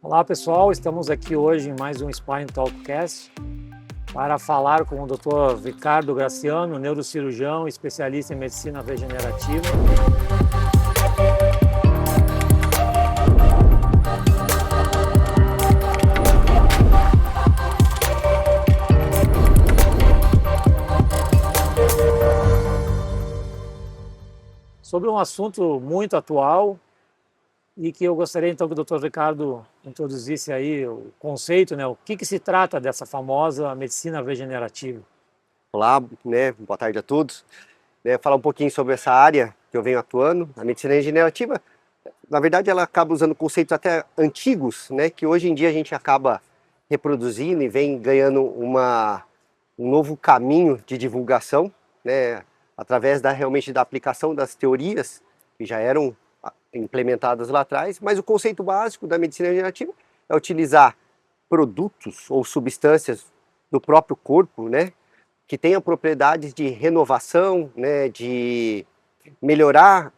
Olá pessoal, estamos aqui hoje em mais um Spine Talkcast para falar com o Dr. Ricardo Graciano, neurocirurgião, especialista em medicina regenerativa. Sobre um assunto muito atual e que eu gostaria então que o Dr. Ricardo introduzisse aí o conceito, né? O que se trata dessa famosa medicina regenerativa? Olá, boa tarde a todos. Falar um pouquinho sobre essa área que eu venho atuando, a medicina regenerativa. Na verdade, ela acaba usando conceitos até antigos, que hoje em dia a gente acaba reproduzindo e vem ganhando um novo caminho de divulgação, através realmente da aplicação das teorias que já eram implementadas lá atrás, mas o conceito básico da medicina regenerativa é utilizar produtos ou substâncias do próprio corpo, que tenham propriedades de renovação, de melhorar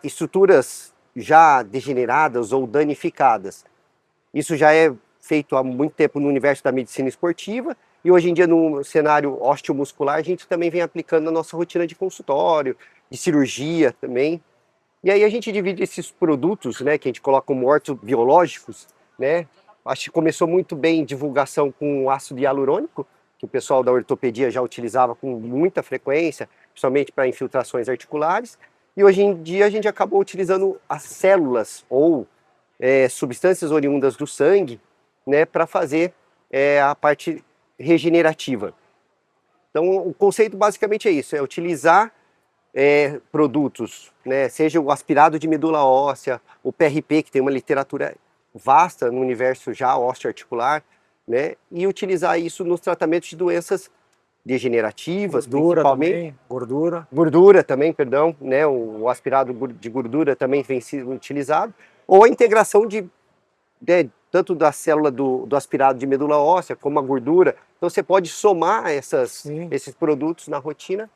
estruturas já degeneradas ou danificadas. Isso já é feito há muito tempo no universo da medicina esportiva e hoje em dia no cenário osteomuscular a gente também vem aplicando na nossa rotina de consultório, de cirurgia também. E aí a gente divide esses produtos, que a gente coloca como ortobiológicos, Acho que começou muito bem divulgação com o ácido hialurônico, que o pessoal da ortopedia já utilizava com muita frequência, principalmente para infiltrações articulares. E hoje em dia a gente acabou utilizando as células ou substâncias oriundas do sangue, para fazer a parte regenerativa. Então o conceito basicamente é isso, é utilizar produtos, seja o aspirado de medula óssea, o PRP, que tem uma literatura vasta no universo já osteoarticular, e utilizar isso nos tratamentos de doenças degenerativas, principalmente. Também, gordura. Gordura também, perdão, o aspirado de gordura também vem sendo utilizado, ou a integração tanto da célula do aspirado de medula óssea como a gordura. Então você pode somar esses produtos na rotina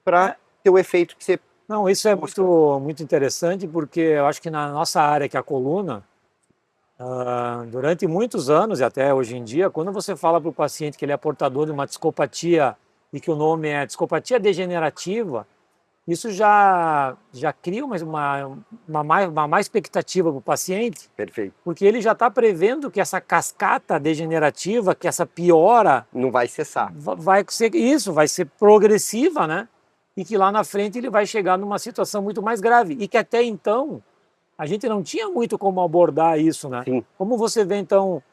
para ter o efeito que você... Não, isso é muito interessante, porque eu acho que na nossa área, que é a coluna, durante muitos anos e até hoje em dia, quando você fala para o paciente que ele é portador de uma discopatia e que o nome é discopatia degenerativa, isso já cria uma má expectativa para o paciente. Perfeito. Porque ele já está prevendo que essa cascata degenerativa, que essa piora... não vai cessar. Vai ser progressiva, né? E que lá na frente ele vai chegar numa situação muito mais grave. E que até então a gente não tinha muito como abordar isso, né? Sim. Como você vê, então,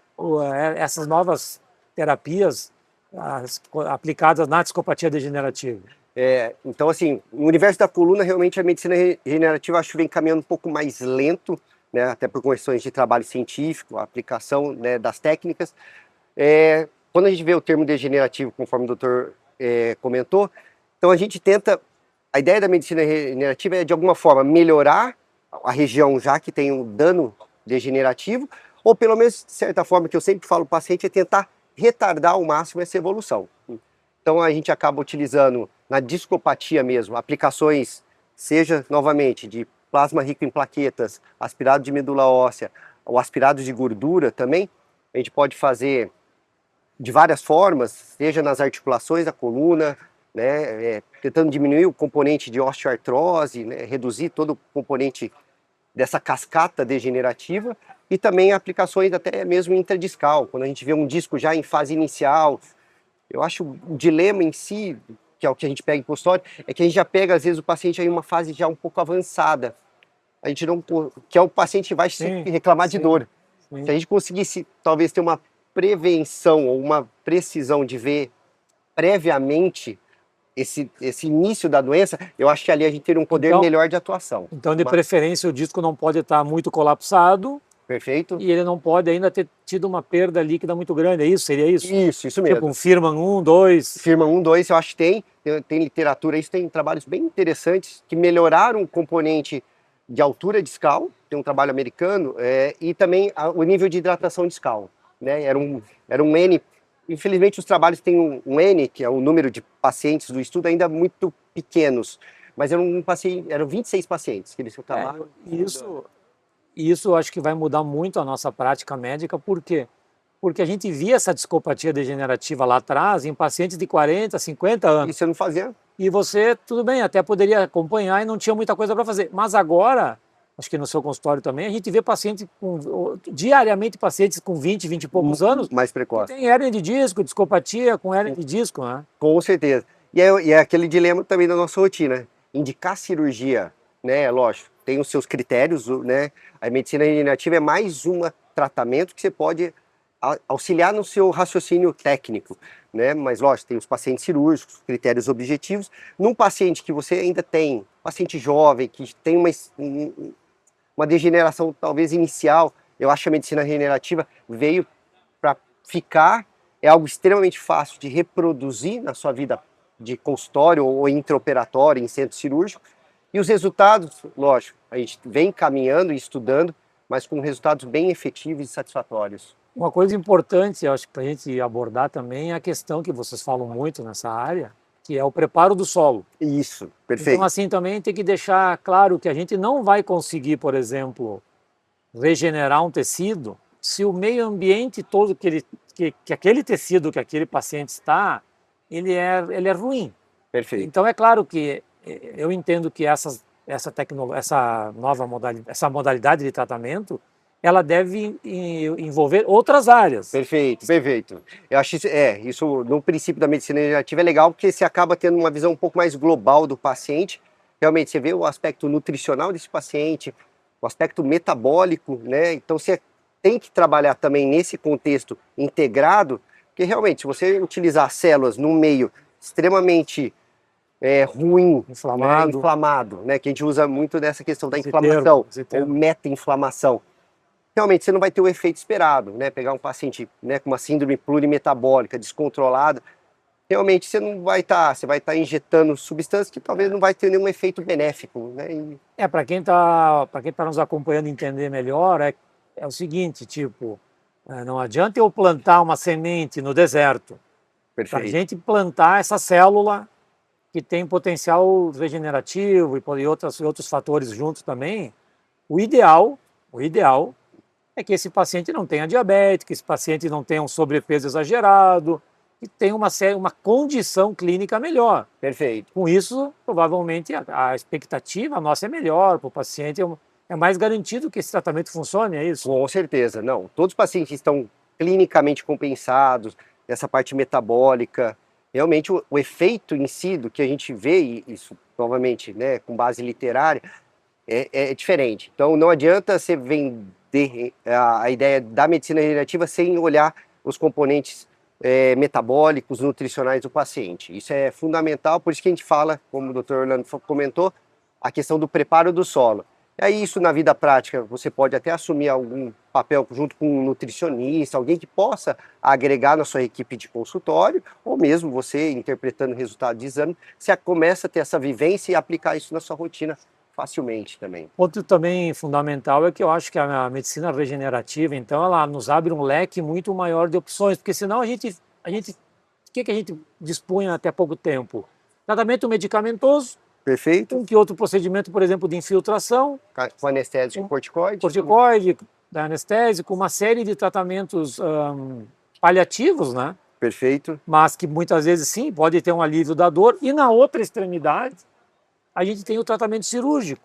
essas novas terapias aplicadas na discopatia degenerativa? Então, assim, no universo da coluna, realmente a medicina regenerativa acho que vem caminhando um pouco mais lento, até por questões de trabalho científico, a aplicação das técnicas. Quando a gente vê o termo degenerativo, conforme o doutor comentou, então a gente tenta, a ideia da medicina regenerativa é de alguma forma melhorar a região já que tem um dano degenerativo, ou pelo menos, de certa forma, que eu sempre falo para o paciente, é tentar retardar ao máximo essa evolução. Então a gente acaba utilizando na discopatia mesmo, aplicações, seja novamente de plasma rico em plaquetas, aspirado de medula óssea, ou aspirado de gordura também, a gente pode fazer de várias formas, seja nas articulações da coluna, tentando diminuir o componente de osteoartrose, reduzir todo o componente dessa cascata degenerativa, e também aplicações até mesmo intradiscal, quando a gente vê um disco já em fase inicial. Eu acho o dilema em si, que é o que a gente pega em consultório, é que a gente já pega às vezes o paciente em uma fase já um pouco avançada, a gente não, que é o paciente que vai reclamar de dor. Se a gente conseguisse talvez ter uma prevenção ou uma precisão de ver previamente esse início da doença, eu acho que ali a gente teria um poder melhor de atuação. Então, de preferência, o disco não pode estar muito colapsado. Perfeito. E ele não pode ainda ter tido uma perda líquida muito grande, é isso? Seria isso? Isso mesmo. Tipo um Firman 1, 2? Firman 1, 2, eu acho que tem literatura, isso tem trabalhos bem interessantes que melhoraram o componente de altura discal, tem um trabalho americano, e também o nível de hidratação discal. Era um N. Infelizmente, os trabalhos têm um N, que é o número de pacientes do estudo, ainda muito pequenos. Mas eram 26 pacientes que eles trabalham. E isso eu acho que vai mudar muito a nossa prática médica, por quê? Porque a gente via essa discopatia degenerativa lá atrás em pacientes de 40, 50 E anos. você não fazia? E você, tudo bem, até poderia acompanhar e não tinha muita coisa para fazer. Mas agora, acho que no seu consultório também, a gente vê pacientes diariamente pacientes com 20, 20 e poucos anos Mais que precoce. tem hérnia de disco, discopatia com hérnia de disco, né? Com certeza. E é aquele dilema também da nossa rotina. Indicar cirurgia, né? Lógico, tem os seus critérios, né? A medicina regenerativa é mais um tratamento que você pode auxiliar no seu raciocínio técnico, né? Mas lógico, tem os pacientes cirúrgicos, critérios objetivos. Num paciente que você ainda tem, paciente jovem, que tem uma degeneração talvez inicial, eu acho que a medicina regenerativa veio para ficar, é algo extremamente fácil de reproduzir na sua vida de consultório ou intraoperatório, em centro cirúrgico, e os resultados, lógico, a gente vem caminhando e estudando, mas com resultados bem efetivos e satisfatórios. Uma coisa importante, eu acho que para a gente abordar também é a questão que vocês falam muito nessa área, que é o preparo do solo. Isso, perfeito. Então, assim, também tem que deixar claro que a gente não vai conseguir, por exemplo, regenerar um tecido se o meio ambiente todo que aquele tecido que aquele paciente está, ele é ruim. Perfeito. Então, é claro que eu entendo que essa nova modalidade, essa modalidade de tratamento, ela deve envolver outras áreas. Perfeito, perfeito. Eu acho isso no princípio da medicina regenerativa é legal porque você acaba tendo uma visão um pouco mais global do paciente. Realmente você vê o aspecto nutricional desse paciente, o aspecto metabólico, né? Então você tem que trabalhar também nesse contexto integrado, porque realmente se você utilizar células num meio extremamente ruim, inflamado, né? Que a gente usa muito nessa questão da inflamação, ou meta-inflamação. Realmente você não vai ter o efeito esperado, né? Pegar um paciente, né, com uma síndrome plurimetabólica descontrolada, realmente você não vai estar, você vai estar injetando substâncias que talvez não vai ter nenhum efeito benéfico, né? Para quem tá nos acompanhando entender melhor, é o seguinte, tipo, não adianta eu plantar uma semente no deserto. Para a gente plantar essa célula que tem potencial regenerativo e outros fatores juntos também, o ideal é que esse paciente não tenha diabetes, que esse paciente não tenha um sobrepeso exagerado, que tenha uma condição clínica melhor. Perfeito. Com isso, provavelmente, a expectativa nossa é melhor para o paciente, é mais garantido que esse tratamento funcione, é isso? Com certeza, não. Todos os pacientes estão clinicamente compensados, nessa parte metabólica. Realmente, o efeito em si do que a gente vê, e isso, novamente, né, com base literária, é diferente. Então, não adianta você vender a ideia da medicina regenerativa sem olhar os componentes metabólicos, nutricionais do paciente. Isso é fundamental, por isso que a gente fala, como o Dr. Orlando comentou, a questão do preparo do solo. E aí isso na vida prática, você pode até assumir algum papel junto com um nutricionista, alguém que possa agregar na sua equipe de consultório, ou mesmo você interpretando o resultado de exame, você começa a ter essa vivência e aplicar isso na sua rotina facilmente também. Outro também fundamental é que eu acho que a medicina regenerativa, então, ela nos abre um leque muito maior de opções, porque senão o que a gente dispunha até pouco tempo? Tratamento medicamentoso. Perfeito. Um que outro procedimento, por exemplo, de infiltração. Com anestésico corticoide. Corticoide, anestésico, uma série de tratamentos paliativos, né? Perfeito. Mas que muitas vezes, sim, pode ter um alívio da dor. E na outra extremidade, a gente tem o tratamento cirúrgico.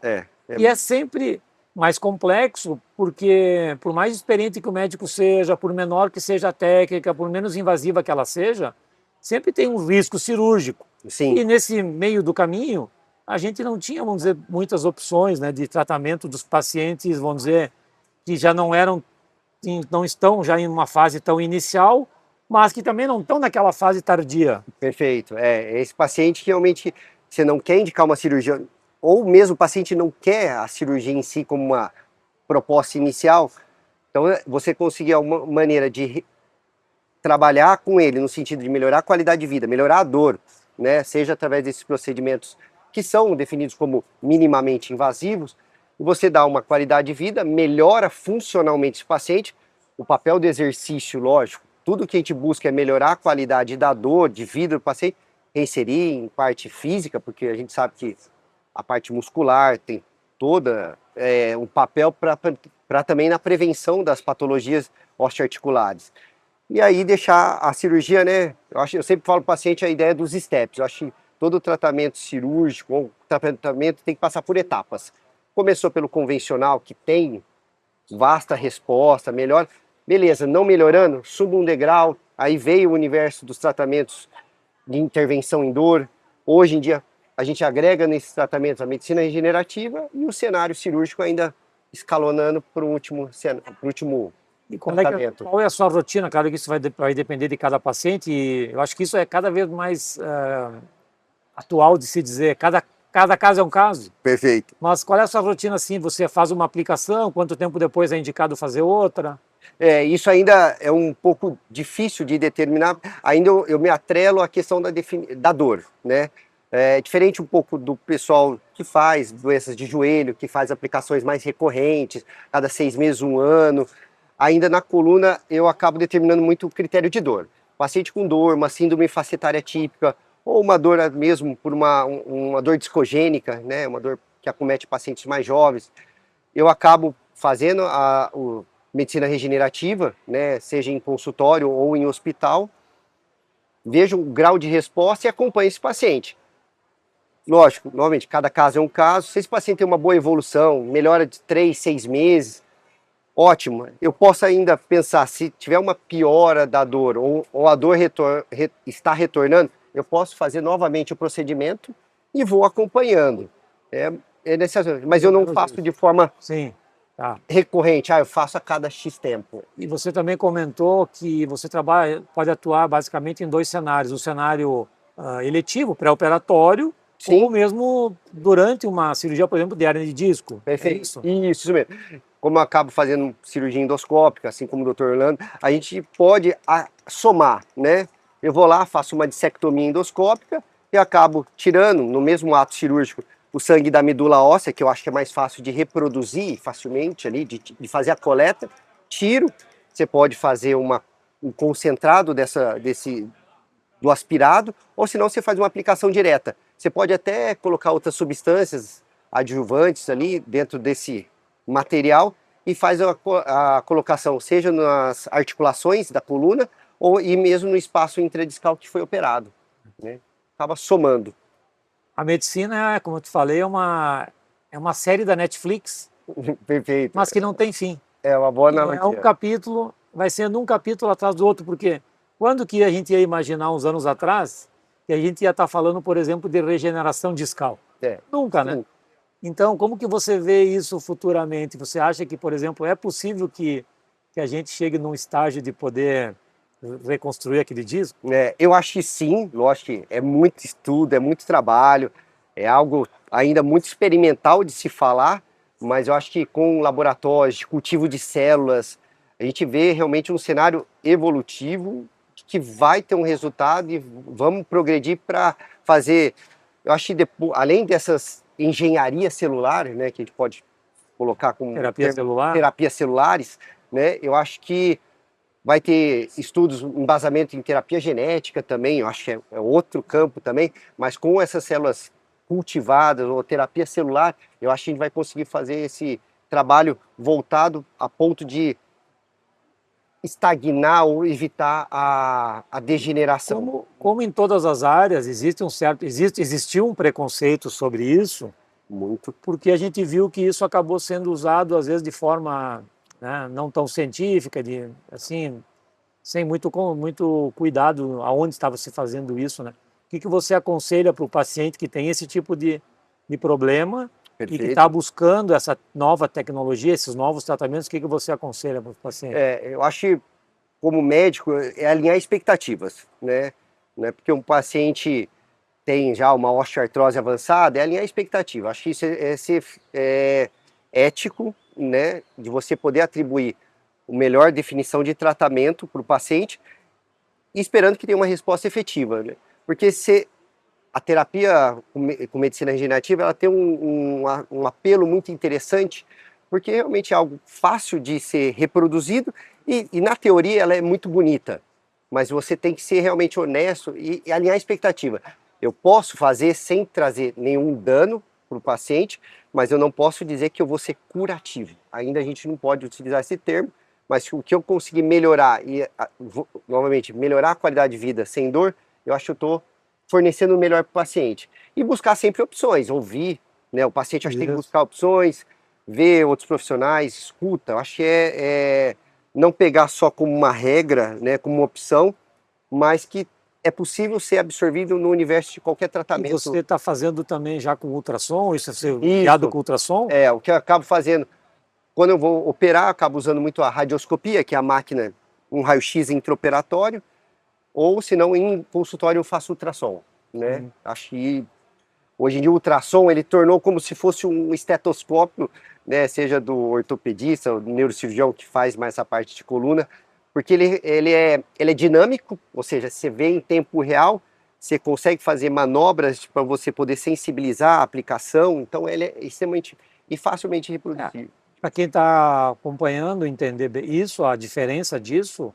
E é sempre mais complexo, porque por mais experiente que o médico seja, por menor que seja a técnica, por menos invasiva que ela seja, sempre tem um risco cirúrgico. Sim. E nesse meio do caminho, a gente não tinha, vamos dizer, muitas opções, né, de tratamento dos pacientes, vamos dizer, que já não estão já em uma fase tão inicial, mas que também não estão naquela fase tardia. Perfeito. Esse paciente que realmente você não quer indicar uma cirurgia, ou mesmo o paciente não quer a cirurgia em si como uma proposta inicial, então você conseguir uma maneira de trabalhar com ele no sentido de melhorar a qualidade de vida, melhorar a dor, né, seja através desses procedimentos que são definidos como minimamente invasivos, e você dá uma qualidade de vida, melhora funcionalmente esse paciente, o papel do exercício, lógico, tudo que a gente busca é melhorar a qualidade da dor, de vida do paciente, reinserir em parte física, porque a gente sabe que a parte muscular tem toda um papel para também na prevenção das patologias osteoarticulares. E aí deixar a cirurgia, né? Eu sempre falo para o paciente a ideia dos steps. Eu acho que todo tratamento cirúrgico ou tratamento tem que passar por etapas. Começou pelo convencional, que tem vasta resposta, melhor. Beleza, não melhorando, suba um degrau. Aí veio o universo dos tratamentos de intervenção em dor. Hoje em dia, a gente agrega nesses tratamentos a medicina regenerativa e o cenário cirúrgico ainda escalonando para o último E tratamento. qual é a sua rotina? Claro que isso vai depender de cada paciente e eu acho que isso é cada vez mais atual de se dizer. Cada caso é um caso. Perfeito. Mas qual é a sua rotina assim? Você faz uma aplicação, quanto tempo depois é indicado fazer outra? Isso ainda é um pouco difícil de determinar. Ainda eu me atrelo à questão da dor, né? É diferente um pouco do pessoal que faz doenças de joelho, que faz aplicações mais recorrentes, cada 6 meses, um ano. Ainda na coluna eu acabo determinando muito o critério de dor. Paciente com dor, uma síndrome facetária típica, ou uma dor mesmo por uma dor discogênica, né? Uma dor que acomete pacientes mais jovens, eu acabo fazendo medicina regenerativa, né? Seja em consultório ou em hospital, vejo o grau de resposta e acompanho esse paciente. Lógico, novamente, cada caso é um caso. Se esse paciente tem uma boa evolução, melhora de 3, 6 meses, ótimo. Eu posso ainda pensar, se tiver uma piora da dor ou a dor está retornando, eu posso fazer novamente o procedimento e vou acompanhando. É necessário, mas eu não faço de forma Sim, tá. recorrente. Eu faço a cada X tempo. E você também comentou que você pode atuar basicamente em 2 cenários. O cenário eletivo, pré-operatório, Sim. ou mesmo durante uma cirurgia, por exemplo, de hernia de disco. Perfeito. É isso? Isso mesmo. Como eu acabo fazendo cirurgia endoscópica, assim como o Dr. Orlando, a gente pode somar, né? Eu vou lá, faço uma dissectomia endoscópica e acabo tirando, no mesmo ato cirúrgico, o sangue da medula óssea, que eu acho que é mais fácil de reproduzir facilmente ali, de fazer a coleta. Tiro, você pode fazer um concentrado do aspirado, ou senão você faz uma aplicação direta. Você pode até colocar outras substâncias adjuvantes ali dentro desse material e faz a colocação, seja nas articulações da coluna e mesmo no espaço intradiscal que foi operado, né? Acaba somando. A medicina, como eu te falei, é uma série da Netflix, Perfeito. mas que não tem fim. É uma boa É analogia. um capítulo, vai sendo um capítulo atrás do outro, porque quando que a gente ia imaginar uns anos atrás que a gente ia estar falando, por exemplo, de regeneração discal? Nunca, né? Então, como que você vê isso futuramente? Você acha que, por exemplo, é possível que a gente chegue num estágio de poder reconstruir aquele disco? Eu acho que sim, lógico que é muito estudo, é muito trabalho, é algo ainda muito experimental de se falar, mas eu acho que com laboratórios de cultivo de células, a gente vê realmente um cenário evolutivo que vai ter um resultado e vamos progredir para fazer. Eu acho que depois, além dessas engenharias celulares, né, que a gente pode colocar como terapias celulares, né, eu acho que vai ter estudos, embasamento em terapia genética também, eu acho que é outro campo também, mas com essas células cultivadas ou terapia celular, eu acho que a gente vai conseguir fazer esse trabalho voltado a ponto de estagnar ou evitar a degeneração. Como em todas as áreas, existiu um preconceito sobre isso, muito, porque a gente viu que isso acabou sendo usado às vezes de forma, né, não tão científica, assim, sem muito cuidado aonde estava se fazendo isso, né? O que você aconselha para o paciente que tem esse tipo de problema? Perfeito. E que está buscando essa nova tecnologia, esses novos tratamentos, o que você aconselha para o paciente? Eu acho que, como médico, é alinhar expectativas, né? Não é porque um paciente tem já uma osteoartrose avançada, é alinhar a expectativa. Acho que isso é ser ético, né? De você poder atribuir a melhor definição de tratamento para o paciente, esperando que tenha uma resposta efetiva, né? Porque se a terapia com medicina regenerativa, ela tem um apelo muito interessante, porque realmente é algo fácil de ser reproduzido e na teoria ela é muito bonita, mas você tem que ser realmente honesto e alinhar a expectativa. Eu posso fazer sem trazer nenhum dano para o paciente, mas eu não posso dizer que eu vou ser curativo. Ainda a gente não pode utilizar esse termo, mas o que eu conseguir melhorar e, novamente, melhorar a qualidade de vida sem dor, eu acho que eu estou fornecendo o melhor para o paciente. E buscar sempre opções, ouvir, né? O paciente acho que tem que buscar opções, ver outros profissionais, escuta. Eu acho que não pegar só como uma regra, né, como uma opção, mas que é possível ser absorvido no universo de qualquer E tratamento. você está fazendo também já com ultrassom? Isso é ser guiado Isso, com ultrassom? o que eu acabo fazendo, quando eu vou operar, eu acabo usando muito a radioscopia, que é a máquina, um raio-x intraoperatório, ou se não, em consultório eu faço ultrassom, né? Acho que hoje em dia o ultrassom, ele tornou como se fosse um estetoscópio, né? Seja do ortopedista, o neurocirurgião que faz mais essa parte de coluna, porque ele é dinâmico, ou seja, você vê em tempo real, você consegue fazer manobras para você poder sensibilizar a aplicação, então ele é extremamente e facilmente reproduzível. Para quem está acompanhando, entender isso, a diferença disso,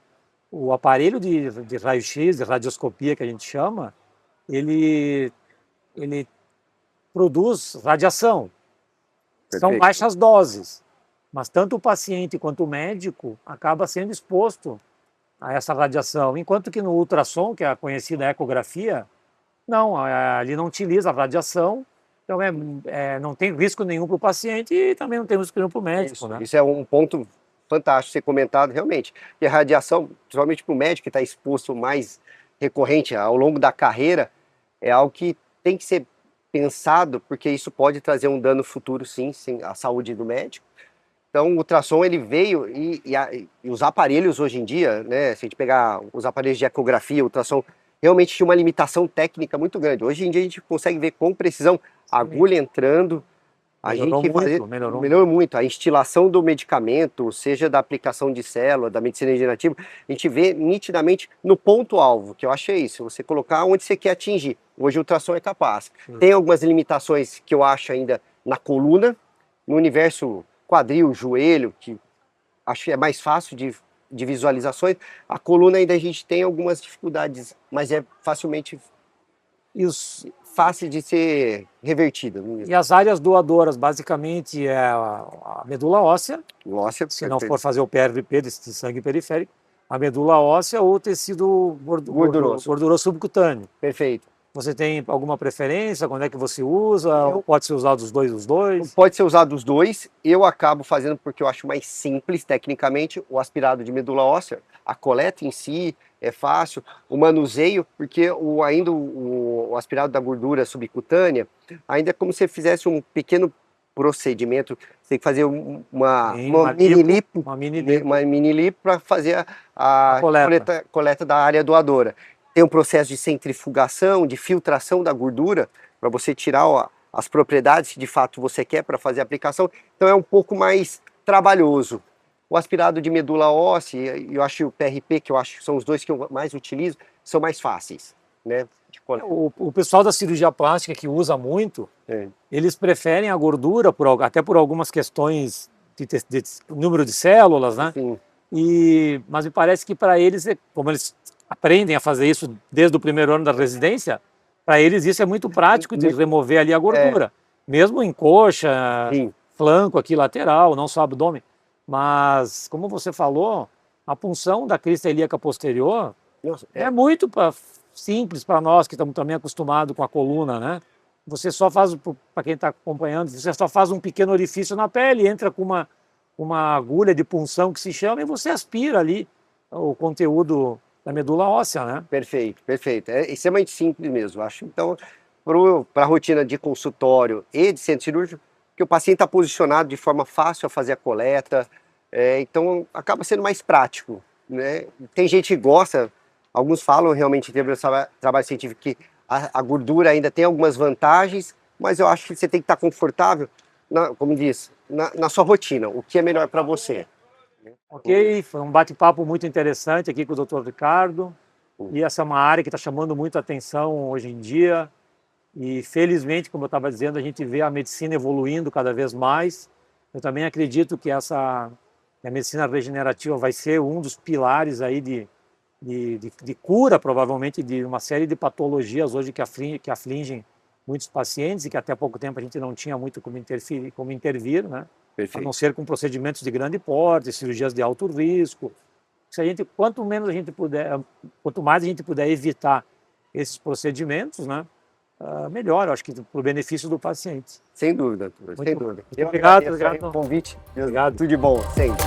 o aparelho de raio-x, de radioscopia que a gente chama, ele produz radiação. São Perfeito. baixas doses, mas tanto o paciente quanto o médico acaba sendo exposto a essa radiação, enquanto que no ultrassom, que é a conhecida ecografia, não, ali não utiliza a radiação, então não tem risco nenhum para o paciente e também não tem risco nenhum para o médico, né? Isso é um ponto fantástico ser comentado realmente. E a radiação, principalmente para o médico que está exposto mais recorrente ao longo da carreira, é algo que tem que ser pensado, porque isso pode trazer um dano futuro, sim, à saúde do médico. Então, o ultrassom ele veio e os aparelhos hoje em dia, né, se a gente pegar os aparelhos de ecografia, ultrassom, realmente tinha uma limitação técnica muito grande. Hoje em dia a gente consegue ver com precisão a agulha entrando, melhorou muito a instilação do medicamento, seja da aplicação de célula, da medicina regenerativa, a gente vê nitidamente no ponto-alvo, que eu acho isso, você colocar onde você quer atingir. Hoje o ultrassom é capaz. Tem algumas limitações que eu acho ainda na coluna, no universo quadril, joelho, que acho que é mais fácil de visualizações. A coluna ainda a gente tem algumas dificuldades, mas é facilmente fácil de ser revertida. E as áreas doadoras, basicamente, é a medula óssea, se não for fazer o PRP, de sangue periférico, a medula óssea ou o tecido gorduroso subcutâneo. Perfeito. Você tem alguma preferência? Quando é que você usa? Pode ser usado os dois? Pode ser usado os dois. Eu acabo fazendo porque eu acho mais simples, tecnicamente, o aspirado de medula óssea. A coleta em si é fácil. O manuseio, porque o aspirado da gordura subcutânea, ainda é como se você fizesse um pequeno procedimento. Você tem que fazer uma mini lipo para fazer a coleta da área doadora. Tem um processo de centrifugação, de filtração da gordura, para você tirar as propriedades que de fato você quer para fazer a aplicação. Então é um pouco mais trabalhoso. O aspirado de medula óssea, e eu acho o PRP, que eu acho que são os dois que eu mais utilizo, são mais fáceis, né? O pessoal da cirurgia plástica que usa muito, eles preferem a gordura, até por algumas questões de número de células, né? Sim. Mas me parece que para eles, como eles aprendem a fazer isso desde o primeiro ano da residência, para eles isso é muito prático de remover ali a gordura, mesmo em coxa, flanco aqui lateral, não só abdômen. Mas, como você falou, a punção da crista ilíaca posterior é muito simples para nós que estamos também acostumados com a coluna, né? Você só faz, para quem está acompanhando, você só faz um pequeno orifício na pele, entra com uma agulha de punção que se chama e você aspira ali o conteúdo da medula óssea, né? Perfeito, perfeito. É extremamente simples mesmo, acho. Então, para a rotina de consultório e de centro cirúrgico, que o paciente está posicionado de forma fácil a fazer a coleta, então acaba sendo mais prático, né? Tem gente que gosta, alguns falam realmente em termos de trabalho científico que a gordura ainda tem algumas vantagens, mas eu acho que você tem que estar confortável, como diz, na sua rotina, o que é melhor para você. Ok, foi um bate-papo muito interessante aqui com o Dr. Ricardo, e essa é uma área que está chamando muito atenção hoje em dia, e felizmente, como eu estava dizendo, a gente vê a medicina evoluindo cada vez mais. Eu também acredito que a medicina regenerativa vai ser um dos pilares aí de cura, provavelmente, de uma série de patologias hoje que afligem muitos pacientes e que até pouco tempo a gente não tinha muito como intervir, né? A Perfeito. não ser com procedimentos de grande porte, cirurgias de alto risco. Se a gente, quanto mais a gente puder evitar esses procedimentos, né? Melhor, eu acho que para o benefício do paciente. Sem dúvida, doutor, sem dúvida. Obrigado, Obrigado pelo convite. Obrigado. Tudo de bom, sempre.